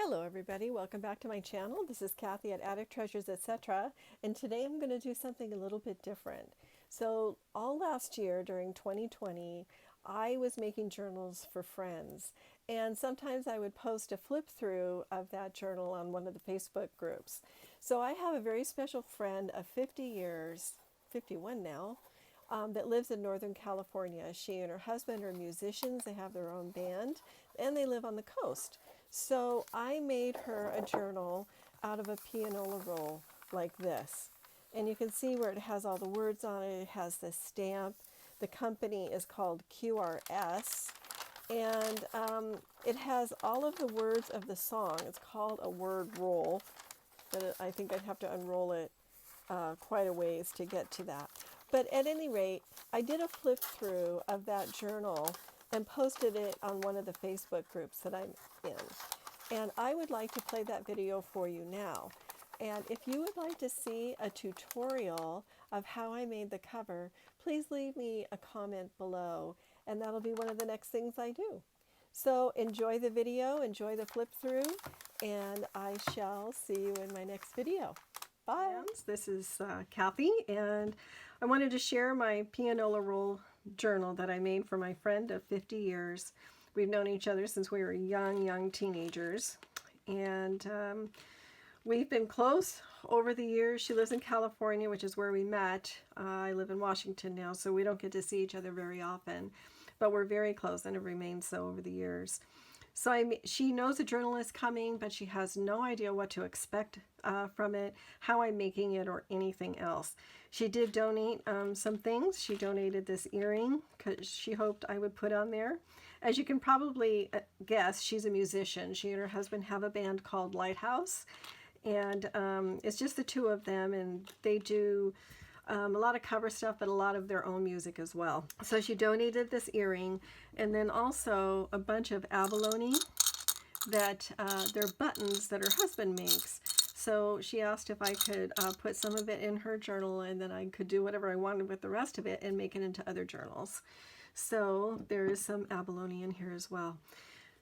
Hello everybody, welcome back to my channel. This is Kathy at Attic Treasures, etc. And today I'm going to do something a little bit different. So all last year during 2020, I was making journals for friends. And sometimes I would post a flip through of that journal on one of the Facebook groups. So I have a very special friend of 50 years, 51 now, that lives in Northern California. She and her husband are musicians, they have their own band, and they live on the coast. So I made her a journal out of a pianola roll like this. And you can see where it has all the words on it. It has the stamp. The company is called QRS. And it has all of the words of the song. It's called a word roll. But I think I'd have to unroll it quite a ways to get to that. But at any rate, I did a flip through of that journal and posted it on one of the Facebook groups that I'm in. And I would like to play that video for you now. And if you would like to see a tutorial of how I made the cover, please leave me a comment below, and that'll be one of the next things I do. So enjoy the video, enjoy the flip through, and I shall see you in my next video. Bye. This is Kathy, and I wanted to share my pianola roll journal that I made for my friend of 50 years. We've known each other since we were young teenagers, and we've been close over the years. She lives in California, which is where we met. I live in Washington now, so we don't get to see each other very often, but we're very close and have remained so over the years. So she knows a journal is coming, but she has no idea what to expect from it, how I'm making it, or anything else. She did donate some things. She donated this earring because she hoped I would put on there. As you can probably guess, she's a musician. She and her husband have a band called Lighthouse, and it's just the two of them, and they do a lot of cover stuff, but a lot of their own music as well. So she donated this earring, and then also a bunch of abalone that they're buttons that her husband makes. So she asked if I could put some of it in her journal, and then I could do whatever I wanted with the rest of it and make it into other journals. So there is some abalone in here as well.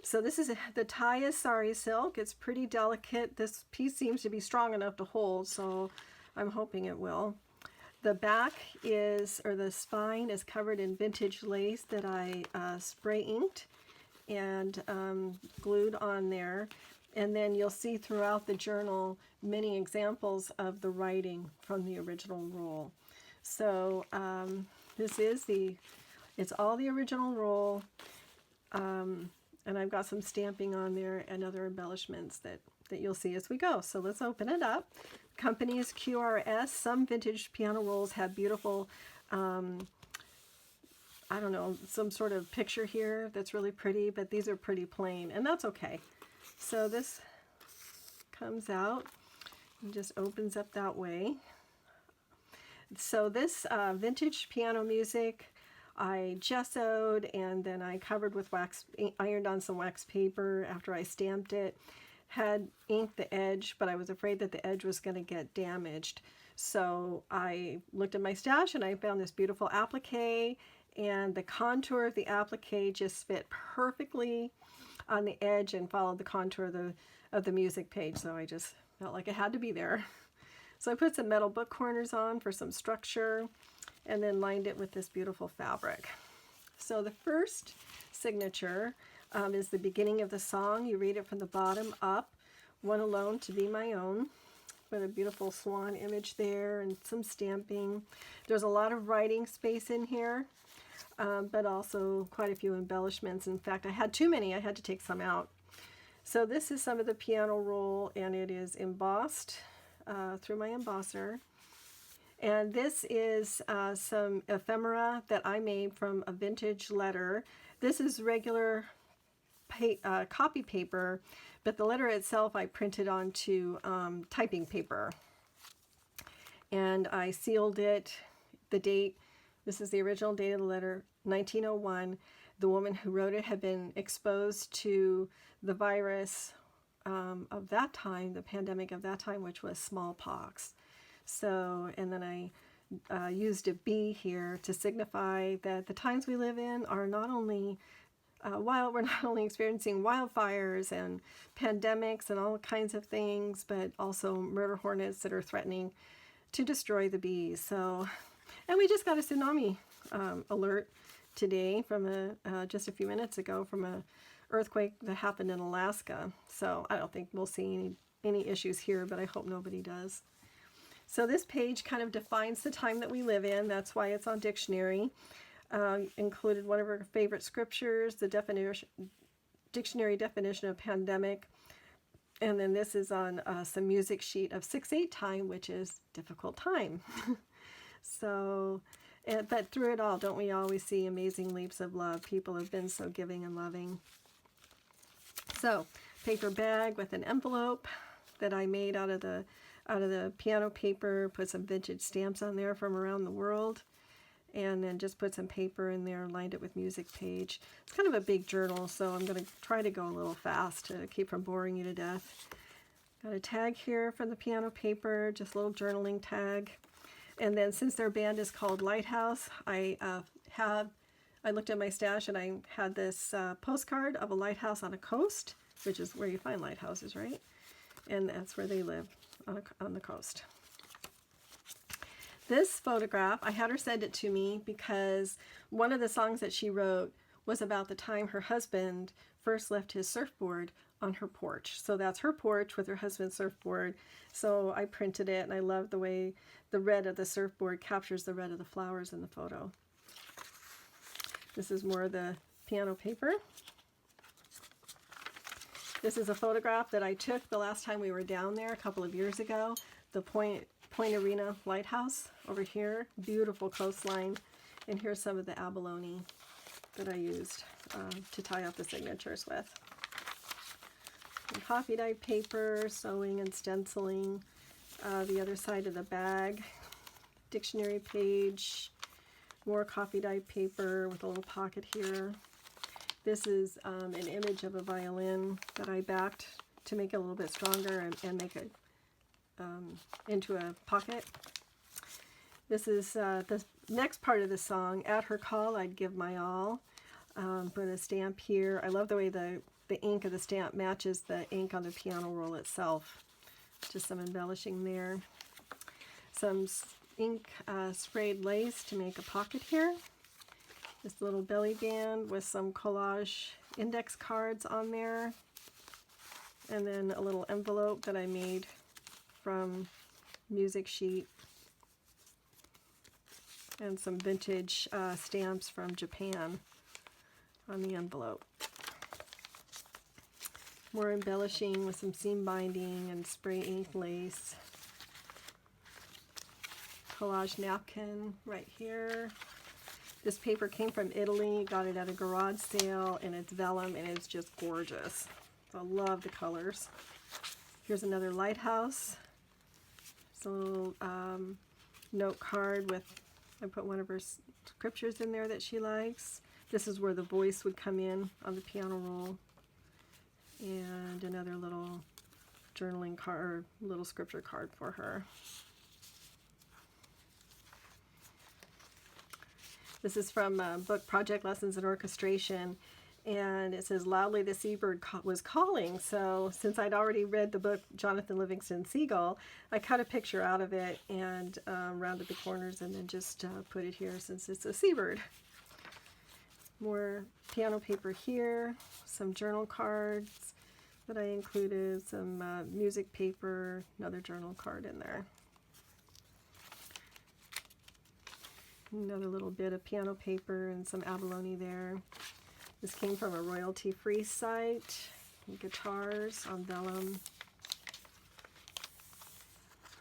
So this is the tie is sari silk. It's pretty delicate. This piece seems to be strong enough to hold, so I'm hoping it will. The back is, or the spine is covered in vintage lace that I spray inked and glued on there. And then you'll see throughout the journal many examples of the writing from the original roll. So this is it's all the original roll. And I've got some stamping on there and other embellishments that you'll see as we go. So let's open it up. Company is QRS. Some vintage piano rolls have beautiful, I don't know, some sort of picture here that's really pretty, but these are pretty plain, and that's okay. So this comes out and just opens up that way. So this vintage piano music, I gessoed, and then I covered with wax, ironed on some wax paper after I stamped it. Had inked the edge, but I was afraid that the edge was going to get damaged. So I looked at my stash and I found this beautiful applique, and the contour of the applique just fit perfectly on the edge and followed the contour of the music page. So I just felt like it had to be there. So I put some metal book corners on for some structure, and then lined it with this beautiful fabric. So the first signature is the beginning of the song. You read it from the bottom up. One alone to be my own. With a beautiful swan image there and some stamping. There's a lot of writing space in here, but also quite a few embellishments. In fact, I had too many. I had to take some out. So this is some of the piano roll, and it is embossed through my embosser. And this is some ephemera that I made from a vintage letter. This is regular copy paper, but the letter itself I printed onto typing paper. And I sealed it, the date, this is the original date of the letter, 1901. The woman who wrote it had been exposed to the virus of that time, the pandemic of that time, which was smallpox. So, and then I used a B here to signify that the times we live in are not only while we're not only experiencing wildfires and pandemics and all kinds of things, but also murder hornets that are threatening to destroy the bees. So, and we just got a tsunami alert today from just a few minutes ago from a earthquake that happened in Alaska. So I don't think we'll see any issues here, but I hope nobody does. So this page kind of defines the time that we live in. That's why it's on dictionary. Included one of our favorite scriptures, the dictionary definition of pandemic. And then this is on some music sheet of 6/8 time, which is difficult time. So, but through it all, don't we always see amazing leaps of love? People have been so giving and loving. So, paper bag with an envelope that I made out of the piano paper. Put some vintage stamps on there from around the world, and then just put some paper in there. Lined it with music page. It's kind of a big journal, so I'm going to try to go a little fast to keep from boring you to death. Got a tag here from the piano paper, just a little journaling tag. And then since their band is called Lighthouse, I looked at my stash and I had this postcard of a lighthouse on a coast, which is where you find lighthouses, right? And that's where they live, on the coast. This photograph, I had her send it to me because one of the songs that she wrote was about the time her husband first left his surfboard on her porch. So that's her porch with her husband's surfboard. So I printed it, and I love the way the red of the surfboard captures the red of the flowers in the photo. This is more of the piano paper. This is a photograph that I took the last time we were down there a couple of years ago. The Point Arena Lighthouse over here. Beautiful coastline. And here's some of the abalone that I used to tie up the signatures with. And coffee dye paper, sewing and stenciling. The other side of the bag. Dictionary page. More coffee dye paper with a little pocket here. This is an image of a violin that I backed to make it a little bit stronger and make it into a pocket. This is the next part of the song. At her call, I'd give my all. Put a stamp here. I love the way the ink of the stamp matches the ink on the piano roll itself. Just some embellishing there. Some ink sprayed lace to make a pocket here. This little belly band with some collage index cards on there. And then a little envelope that I made from music sheet. And some vintage stamps from Japan on the envelope. More embellishing with some seam binding and spray ink lace. Collage napkin right here. This paper came from Italy, got it at a garage sale, and it's vellum, and it's just gorgeous. So I love the colors. Here's another lighthouse. It's a little note card with, I put one of her scriptures in there that she likes. This is where the voice would come in on the piano roll. And another little journaling card, little scripture card for her. This is from a book, Project Lessons in Orchestration, and it says, loudly the seabird was calling. So since I'd already read the book, Jonathan Livingston Seagull, I cut a picture out of it and rounded the corners and then just put it here since it's a seabird. More piano paper here, some journal cards that I included, some music paper, another journal card in there. Another little bit of piano paper and some abalone there. This came from a royalty-free site. Guitars on vellum.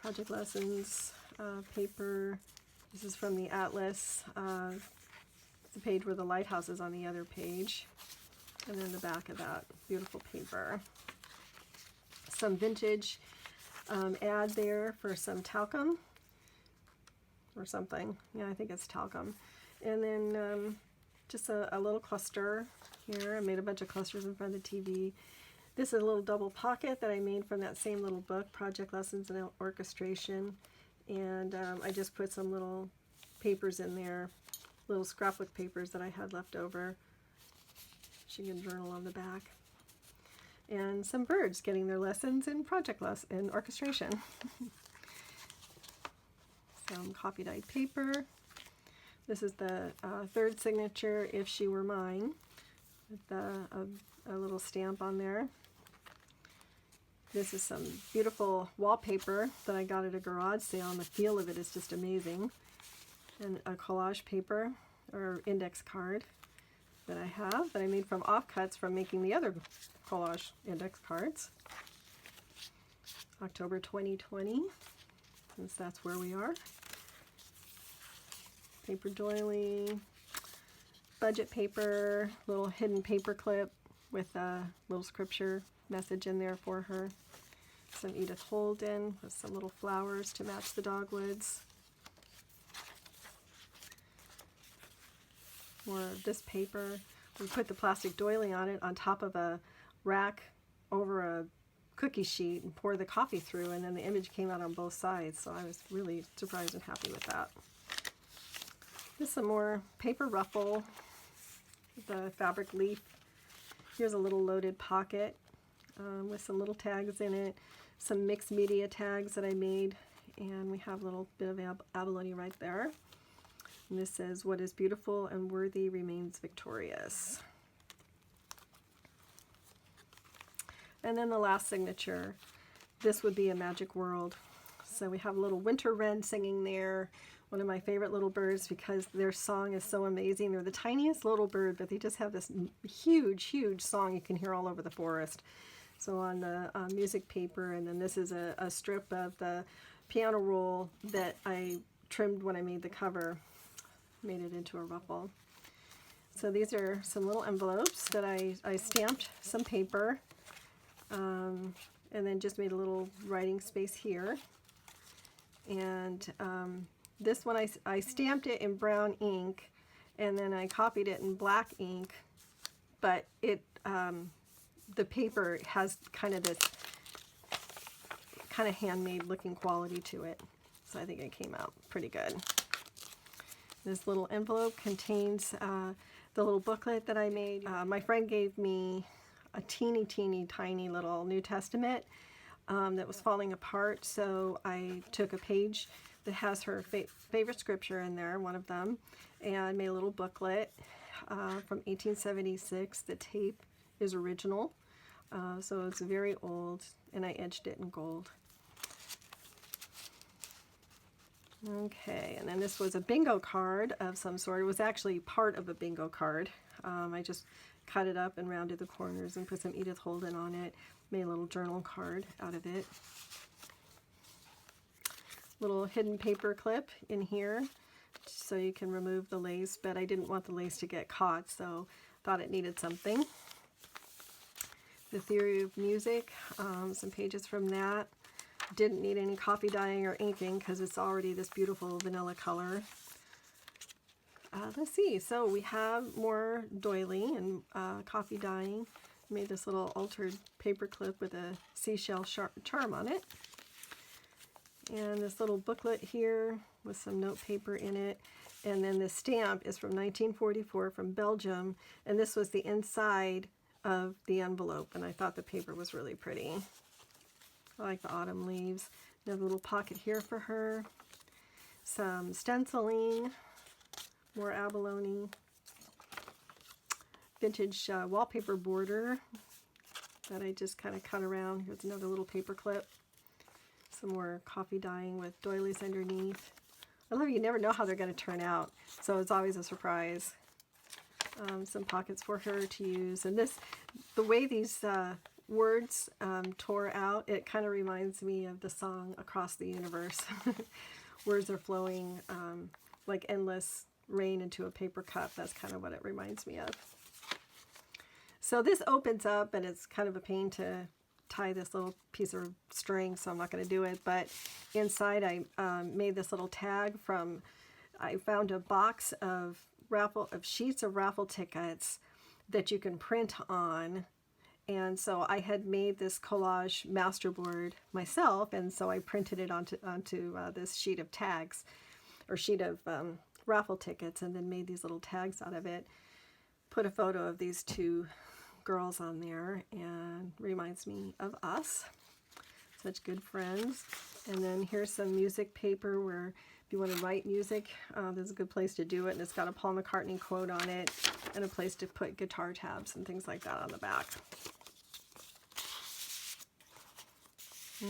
Project Lessons paper. This is from the Atlas. The page where the lighthouse is on the other page. And then the back of that beautiful paper. Some vintage ad there for some talcum. Or something. Yeah, I think it's talcum. And then just a little cluster here. I made a bunch of clusters in front of the TV. This is a little double pocket that I made from that same little book, Project Lessons in Orchestration. And I just put some little papers in there, little scrapbook papers that I had left over, She can journal on the back. And some birds getting their lessons in in orchestration. Some copy dyed paper. This is the third signature, If She Were Mine, with a little stamp on there. This is some beautiful wallpaper that I got at a garage sale, and the feel of it is just amazing. And a collage paper or index card that I have that I made from offcuts from making the other collage index cards. October 2020, since that's where we are. Paper doily, budget paper, little hidden paper clip with a little scripture message in there for her. Some Edith Holden with some little flowers to match the dogwoods. More of this paper. We put the plastic doily on it on top of a rack over a cookie sheet and pour the coffee through, and then the image came out on both sides, so I was really surprised and happy with that. Just some more paper ruffle, the fabric leaf. Here's a little loaded pocket with some little tags in it, some mixed media tags that I made, and we have a little bit of abalone right there. And this says, "What is beautiful and worthy remains victorious." And then the last signature, this would be a magic world. So we have a little winter wren singing there, one of my favorite little birds because their song is so amazing. They're the tiniest little bird, but they just have this huge, huge song you can hear all over the forest. So on the music paper, and then this is a strip of the piano roll that I trimmed when I made the cover. Made it into a ruffle. So these are some little envelopes that I stamped some paper and then just made a little writing space here. And this one I stamped it in brown ink and then I copied it in black ink, but it the paper has kind of this kind of handmade looking quality to it. So I think it came out pretty good. This little envelope contains the little booklet that I made. My friend gave me a teeny tiny little New Testament that was falling apart, so I took a page that has her favorite scripture in there, one of them, and made a little booklet from 1876. The tape is original, so it's very old, and I edged it in gold. Okay, and then this was a bingo card of some sort. It was actually part of a bingo card. I just cut it up and rounded the corners and put some Edith Holden on it. Made a little journal card out of it. Little hidden paper clip in here so you can remove the lace, but I didn't want the lace to get caught, so thought it needed something. The Theory of Music, some pages from that. Didn't need any copy dyeing or inking because it's already this beautiful vanilla color. Let's see, so we have more doily and copy dyeing. Made this little altered paper clip with a seashell charm on it. And this little booklet here with some note paper in it. And then this stamp is from 1944 from Belgium, and this was the inside of the envelope, and I thought the paper was really pretty. I like the autumn leaves. Another little pocket here for her. Some stenciling, more abalone. Vintage wallpaper border that I just kind of cut around. Here's another little paper clip. Some more coffee dyeing with doilies underneath. I love you never know how they're going to turn out, so it's always a surprise. Some pockets for her to use. And this, the way these words tore out, it kind of reminds me of the song Across the Universe. Words are flowing like endless rain into a paper cup. That's kind of what it reminds me of. So this opens up, and it's kind of a pain to tie this little piece of string, so I'm not going to do it. But inside I made this little tag from, I found a box of sheets of raffle tickets that you can print on. And so I had made this collage masterboard myself, and so I printed it onto this sheet of tags, or sheet of raffle tickets, and then made these little tags out of it. put a photo of these two girls on there, and reminds me of us. Such good friends. And then here's some music paper where if you want to write music, this is a good place to do it. And it's got a Paul McCartney quote on it and a place to put guitar tabs and things like that on the back.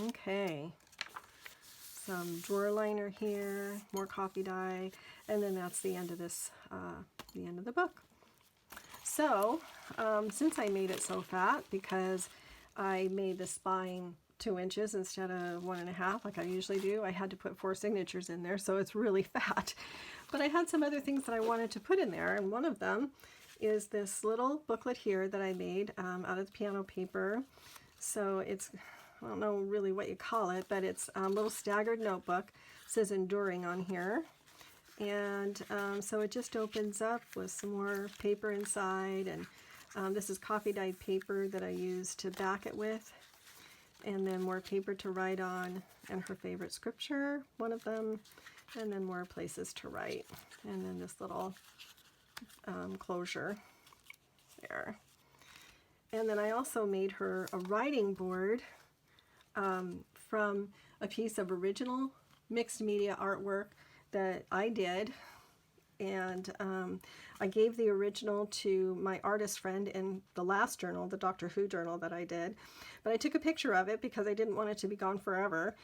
Okay. Some drawer liner here, more coffee dye, and then that's the end of this, the end of the book. So, since I made it so fat, because I made the spine 2 inches instead of 1.5 like I usually do, I had to put 4 signatures in there, so it's really fat. But I had some other things that I wanted to put in there, and one of them is this little booklet here that I made out of the piano paper. So it's, I don't know really what you call it, but it's a little staggered notebook. It says enduring on here. And so it just opens up with some more paper inside, and this is coffee dyed paper that I use to back it with, and then more paper to write on, and her favorite scripture, one of them, and then more places to write, and then this little closure there. And then I also made her a writing board from a piece of original mixed media artwork that I did, and I gave the original to my artist friend in the last journal, the Doctor Who journal that I did, but I took a picture of it because I didn't want it to be gone forever.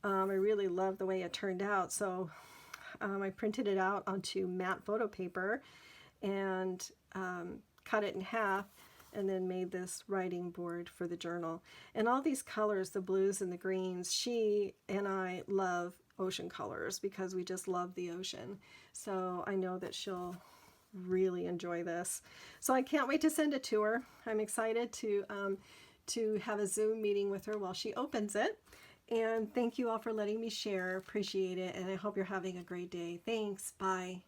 I really loved the way it turned out, so I printed it out onto matte photo paper and cut it in half, and then made this writing board for the journal. And all these colors, the blues and the greens, she and I love ocean colors because we just love the ocean. So I know that she'll really enjoy this. So I can't wait to send it to her. I'm excited to have a Zoom meeting with her while she opens it. And thank you all for letting me share. Appreciate it. And I hope you're having a great day. Thanks. Bye.